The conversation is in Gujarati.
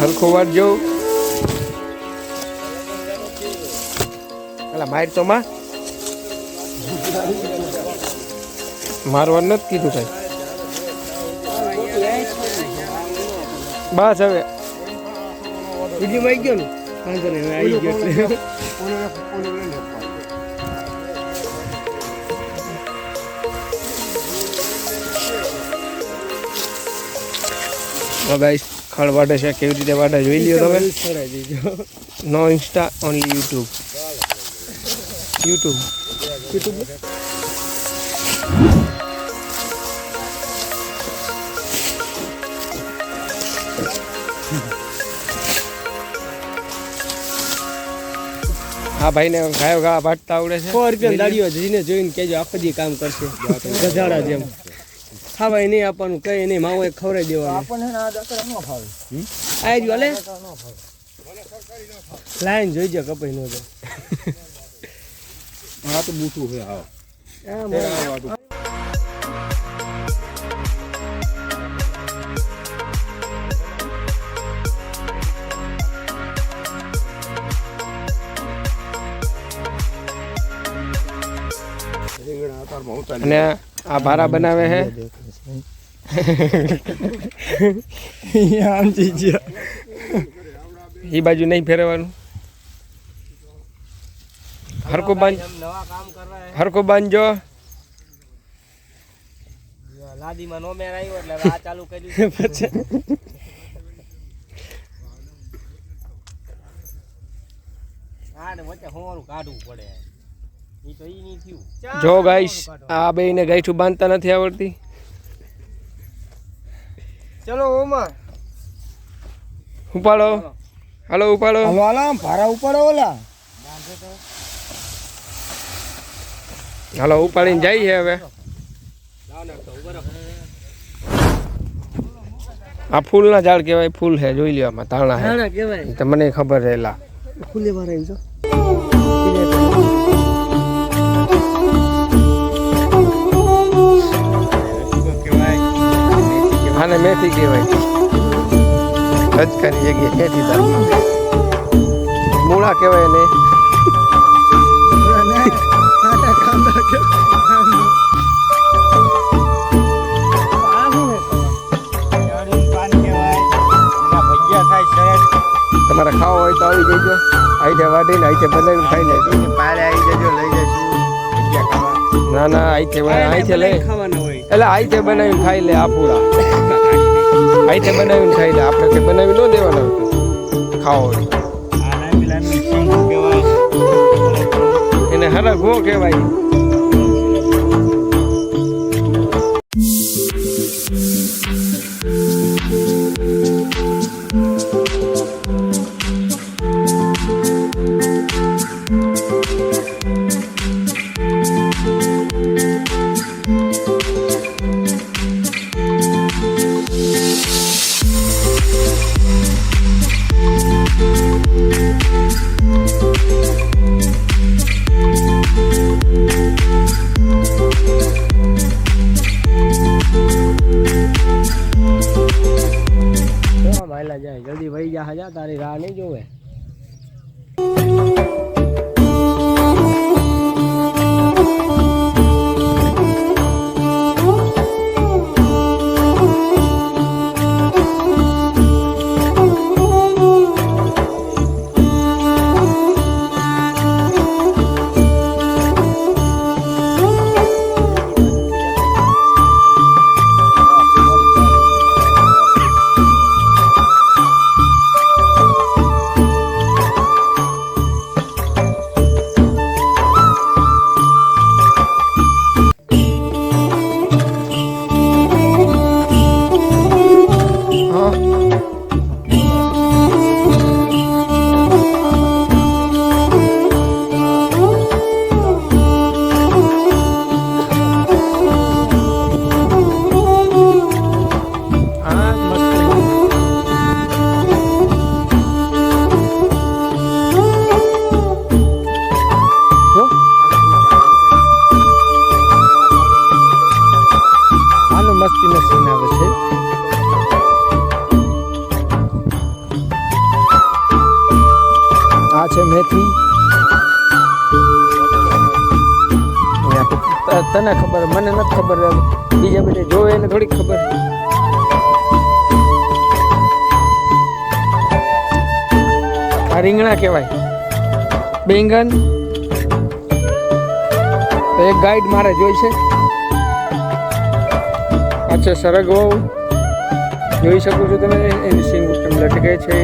હરખો વાટજો. પેલા માર તો માં મારવાનું નથી કીધું કઈ. બસ હવે વિડીયો આવી ગયો ને વાંધો નહીં આવી ગયો ગાઈસ ખળ વાટે છે કેવી રીતે વાટે જોઈ લ્યો તમે. છોડાઈ દીજો. No Insta only YouTube. હા ભાઈને ગાયો ગા વાટતા આવડે છે. 100 રૂપિયા દાડીઓ જઈને જોઈને કેજો આખો દી કામ કરશે ગધાડા જેમ. ખાવાય નહીં આપવાનું કઈ નહીં માવો ખવડાવી દેવાનું. આપણને આ દકરા ન ફાવે. આઈ જો લે લાઈન જોઈજો કપાઈ નો જો. આ તો બૂઠું છે. આવો અને આ ભારા બનાવે છે. એ બાજુ નહીં ફેરવાનું. હરકો બાંધજો. લાદીમાં નો મેર આવ્યો એટલે આ ચાલુ કર્યું પછી આ ને વચ્ચે હોવાનું કાઢવું પડે. ઈ તો ઈ નહીં થયું. જો ગાઈસ આ બેયને ગાંઠું બાંધતા નથી આવડતી. ચલો ઓમાં ઉપાડો. હાલો ઉપાડો. હાલો ભારા ઉપાડો ઓલા. હાલો ઉપાડીને જાય છે હવે. આ ફૂલના ઝાડ કહેવાય. ફૂલ છે જોઈ લ્યો આમાં તાણા છે. નાના કહેવાય. તો મને ખબર રહેલા. ફૂલે વારે જો. આને મેથી કહેવાય. રજકાની જગ્યાએ મેથી દાળ. મૂળા કહેવાય ને. તમારે ખાવા હોય તો આવી જજો. આઈતે વાટીને આઈતે બનાવીને ખાઈ લેજો. પારે આવી જજો લઈ જશું. ના ના આઈતે લઈ ખાવાના હોય. એટલે આઈતે બનાવીને ખાઈ લે. આ પૂરા આઈતે બનાવીને ખાઈ લે. આપણે કે બનાવી ન દેવાના ખાવો હોય. એને હરગવો કહેવાય. જાય જલ્દી વહી જા. તારી રાહ નહીં જોવે. મસ્તી આવે છે. મેથી તને ખબર મને નથી ખબર બીજા બધે જોવે એને થોડીક ખબર આ રીંગણા કહેવાય બેંગન એક ગાઈડ મારે જોઈ છે પાછળ સરગવો જોઈ શકો છો તમે એની સિંગ લટકે છે